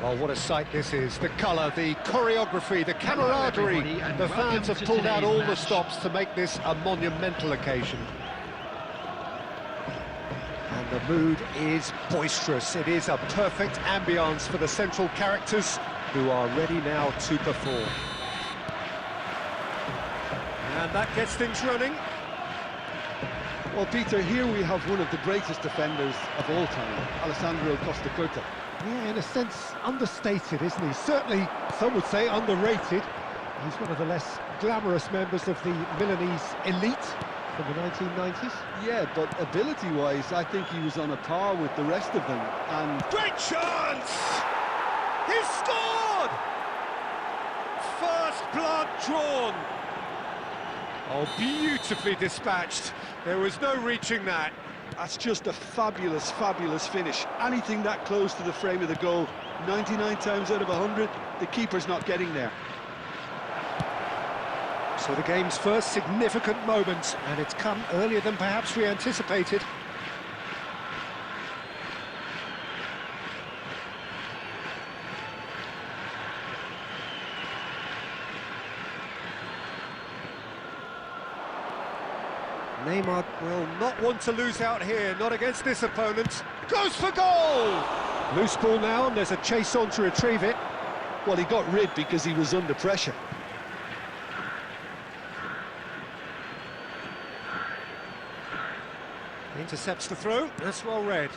Well, what a sight this is. The colour, the choreography, the camaraderie. The fans have pulled out all the stops to make this a monumental occasion. And the mood is boisterous. It is a perfect ambience for the central characters who are ready now to perform. And that gets things running. Well, Peter, here we have one of the greatest defenders of all time, Alessandro Costacurta. Yeah, in a sense, understated, isn't he? Certainly, some would say underrated. He's one of the less glamorous members of the Milanese elite from the 1990s. Yeah, but ability-wise, I think he was on a par with the rest of them. And great chance! He's scored! First blood drawn. Oh, beautifully dispatched. There was no reaching that. That's just a fabulous, fabulous finish. Anything that close to the frame of the goal, 99 times out of 100, the keeper's not getting there. So the game's first significant moment, and it's come earlier than perhaps we anticipated. Neymar will not want to lose out here, not against this opponent. Goes for goal! Loose ball now, and there's a chase on to retrieve it. Well, he got rid because he was under pressure. Intercepts the throw, that's well read.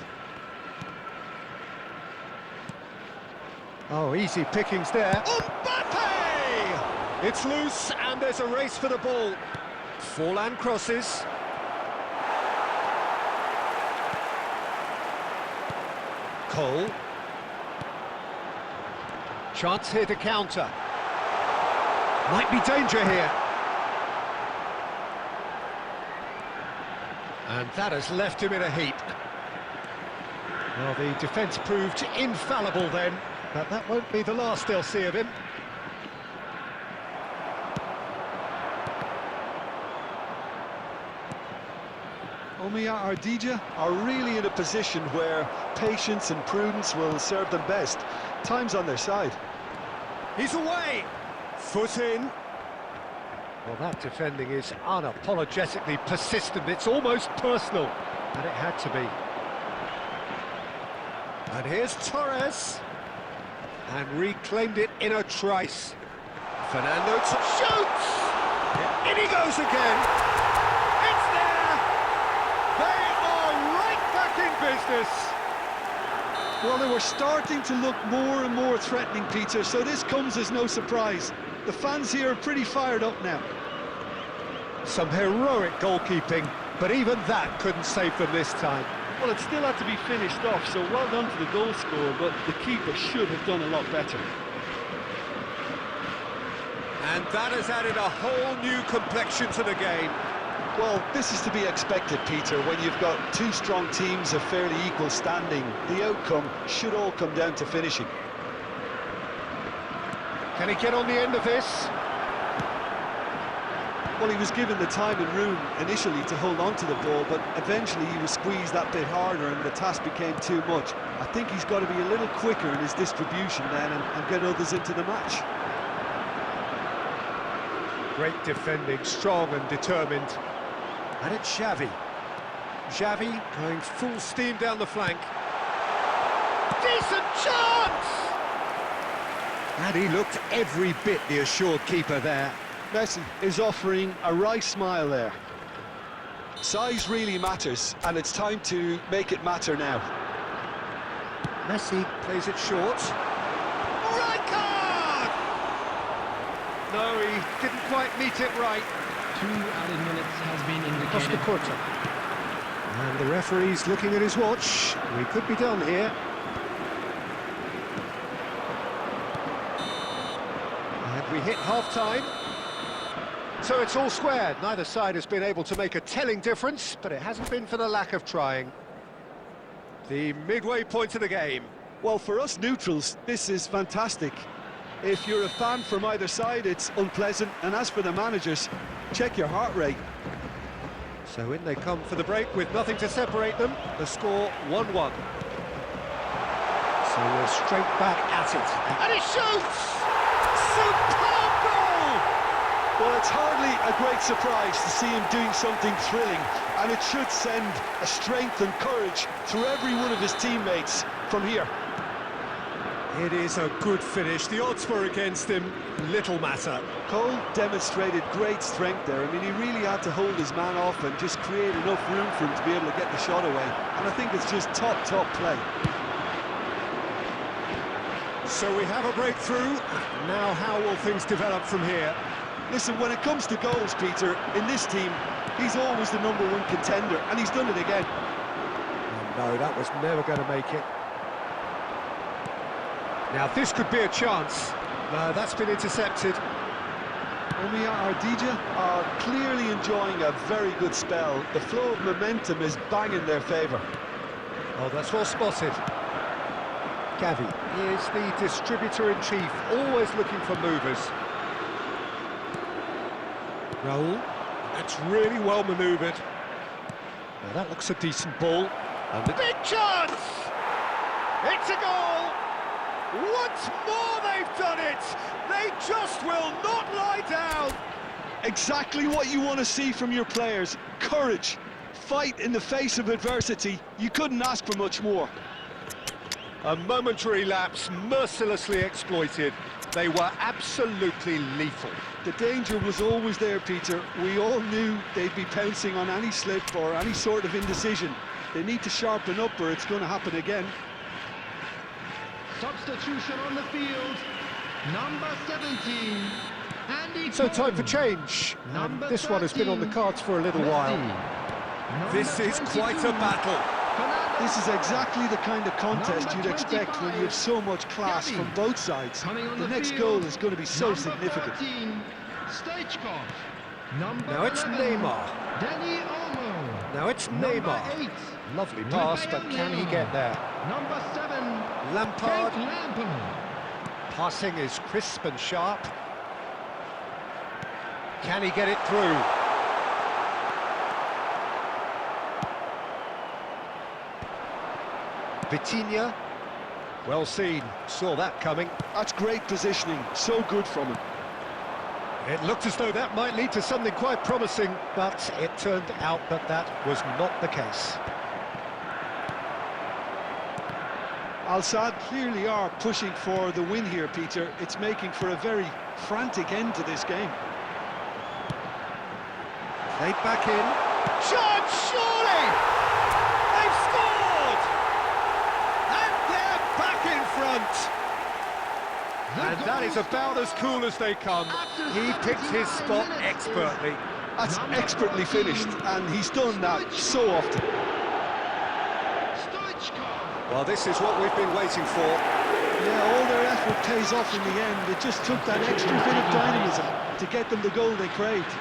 Oh, easy pickings there. Mbappe! It's loose, and there's a race for the ball. Forlan crosses. Cole. Chance here to counter. Might be danger here. And that has left him in a heap. Well, the defence proved infallible then, but that won't be the last they'll see of him. Omiya Ardija are really in a position where patience and prudence will serve them best. Time's on their side. He's away! Foot in. Well, that defending is unapologetically persistent. It's almost personal, and it had to be. And here's Torres. And reclaimed it in a trice. Fernando shoots! In he goes again! Business. Well, they were starting to look more and more threatening, Peter, so this comes as no surprise. The fans here are pretty fired up now. Some heroic goalkeeping, but even that couldn't save them this time. Well, it still had to be finished off, so well done to the goal scorer, but the keeper should have done a lot better. And that has added a whole new complexion to the game. Well, this is to be expected, Peter, when you've got two strong teams of fairly equal standing. The outcome should all come down to finishing. Can he get on the end of this? Well, he was given the time and room initially to hold on to the ball, but eventually he was squeezed that bit harder and the task became too much. I think he's got to be a little quicker in his distribution then and get others into the match. Great defending, strong and determined. And it's Xavi. Xavi going full steam down the flank. Decent chance! And he looked every bit the assured keeper there. Messi is offering a wry smile there. Size really matters, and it's time to make it matter now. Messi plays it short. Right card! No, he didn't quite meet it right. 2 added minutes has been indicated. Costacurta. And the referee's looking at his watch. We could be done here. And we hit half-time. So it's all squared. Neither side has been able to make a telling difference, but it hasn't been for the lack of trying. The midway point of the game. Well, for us neutrals, this is fantastic. If you're a fan from either side, it's unpleasant. And as for the managers, check your heart rate. So in they come for the break with nothing to separate them. The score 1-1. So we're straight back at it. And he shoots! Superb goal! Well, it's hardly a great surprise to see him doing something thrilling, and it should send a strength and courage through every one of his teammates from here. It is a good finish. The odds were against him. Little matter. Cole demonstrated great strength there. I mean, he really had to hold his man off and just create enough room for him to be able to get the shot away. And I think it's just top play. So we have a breakthrough. Now how will things develop from here? Listen, when it comes to goals, Peter, in this team, he's always the #1 contender, and he's done it again. Oh, no, that was never going to make it. Now this could be a chance. No, that's been intercepted. Omiya Ardija are clearly enjoying a very good spell. The flow of momentum is bang in their favour. Oh, that's well spotted. Gavi is the distributor-in-chief, always looking for movers. Raul, that's really well manoeuvred. Now that looks a decent ball. And the big chance! It's a goal! Once more they've done it! They just will not lie down! Exactly what you want to see from your players. Courage. Fight in the face of adversity. You couldn't ask for much more. A momentary lapse, mercilessly exploited. They were absolutely lethal. The danger was always there, Peter. We all knew they'd be pouncing on any slip or any sort of indecision. They need to sharpen up or it's going to happen again. Substitution on the field. Number 17. Andy So time for Cole. change. And Number this one has been on the 13, cards for a little while. Messi. This Number is quite a 22, battle. Fernando. This is exactly the kind of contest Number you'd expect when you have so much class Gavi. from both sides. Coming on The the next field, goal is going to be so Number significant. 13, Stoichkov. Number Now it's 11, Neymar. Danny Olmo. Now it's Number Neymar. 8, Lovely pass, but can he get there? Number 7, Lampard. Frank Lampard. Passing is crisp and sharp. Can he get it through? Vitinha. Well seen. Saw that coming. That's great positioning. So good from him. It looked as though that might lead to something quite promising, but it turned out that that was not the case. Al Sadd clearly are pushing for the win here, Peter. It's making for a very frantic end to this game. Played back in. Chance, surely! They've scored! And they're back in front! And that is about as cool as they come. He picked his spot expertly. That's expertly finished, and he's done that so often. Stoichkov. Well, this is what we've been waiting for. Yeah, all their effort pays off in the end. It just took that extra bit of dynamism to get them the goal they craved.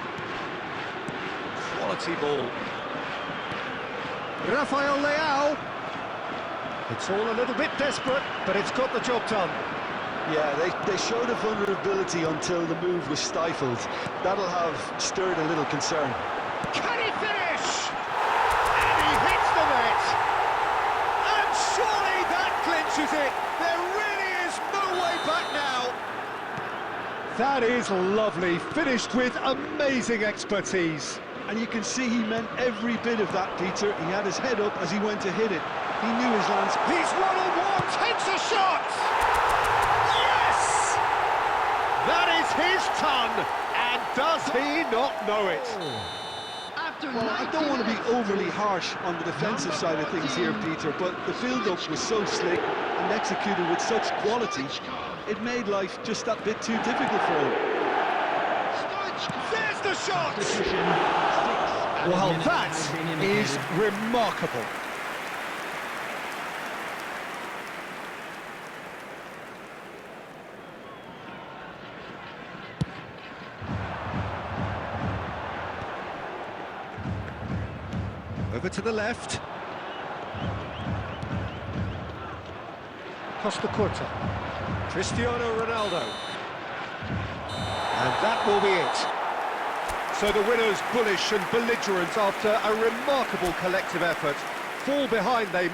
Quality ball. Rafael Leao. It's all a little bit desperate, but it's got the job done. Yeah, they showed a vulnerability until the move was stifled. That'll have stirred a little concern. Can he finish? And he hits the net. And surely that clinches it. There really is no way back now. That is lovely, finished with amazing expertise. And you can see he meant every bit of that, Peter. He had his head up as he went to hit it. He knew his lance. He's one-on-one, takes a shot! Yes! That is his ton, and does he not know it? Well, I don't want to be overly harsh on the defensive side of things here, Peter, but the build-up was so slick and executed with such quality, it made life just that bit too difficult for him. There's the shot! Substitution. 6 added Well, minutes that has been is indicated. remarkable. Over to the left. Costa Curta. Cristiano Ronaldo. And that will be it. So the winners, bullish and belligerent after a remarkable collective effort, fall behind they